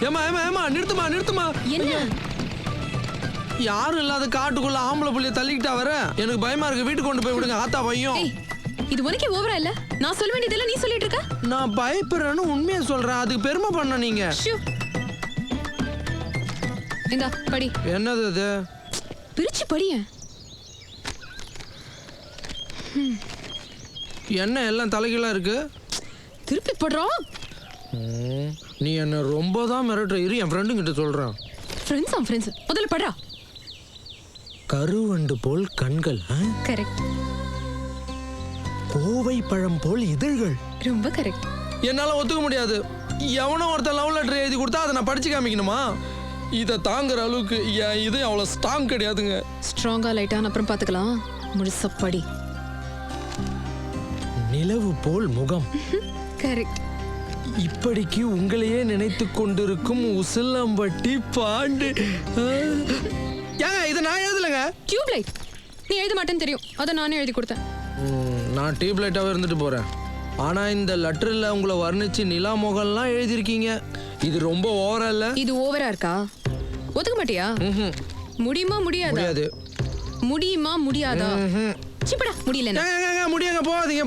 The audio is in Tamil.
ஏமா ஏமா ஏமா நிறுத்துமா நிறுத்துமா. என்ன? யாரும் இல்லாத காட்டுக்குள்ள ஆம்பளை புள்ளிய தள்ளிக்கிட்டா வர எனக்கு பயமா இருக்கு. வீட்டுக்கு கொண்டு போய் விடுங்க ஆத்தா பையன். இது உனக்கே ஓவரா இல்ல? நான் சொல்ல வேண்டியதெல்லாம் நீ சொல்லிட்டு இருக்க. நான் பயப்படுறேன்னு உண்மையை சொல்றேன். அதுக்கு பெருமை பண்ண நீங்க. இந்தா படி. என்னது அது? பிரிச்சு படிய. என்ன எல்லாம் தலைகீழா இருக்கு? திருப்பி படுறா. நீ என்ன ரொம்ப தான் மிரட்டுற. இரு என் ஃப்ரெண்டு கிட்ட சொல்றேன். ஃப்ரெண்ட்ஸ் முதல்ல படுறா. கருவண்டு போல் கண்கள். கரெக்ட். கோவை பழம் போல் இதழ்கள். ரொம்ப கரெக்ட். என்னால ஒத்துக்க முடியாது. எவனோ ஒருத்தர் லவ் லெட்டர் எழுதி கொடுத்தா அதை நான் படிச்சு காமிக்கணுமா? இதை தாங்குற அளவுக்கு என் இது அவ்வளவு ஸ்ட்ராங் கிடையாதுங்க. ஸ்ட்ராங்கா லைட்டான அப்புறம் பாத்துக்கலாம். முழுசா படி. நிலவு போல் முகம். கரெக்ட். இப்படிக்கு உங்களையே நினைத்து கொண்டிருக்கும் உசிலம்பட்டி பாண்டு. ஏங்க இதை நான் எழுதலைங்க. Tube light. நீ எழுத மாட்டேன்னு தெரியும், அதை நானே எழுதி கொடுத்தேன். நான் டியூப் லைட்டாவே இருந்துட்டு போறேன். ஆனா இந்த லெட்டர்ல உங்களை வர்ணிச்சு நிலா முகம்லாம் எழுதிருக்கீங்க. இது ரொம்ப ஓவரா இல்ல? இது ஓவரா இருக்கா? ஒத்துக்க மாட்டியா? முடியுமா முடியாதா? முடியாது. முடியுமா முடியாதா? சிப்படா முடியல. முடியாங்க போகாதீங்க.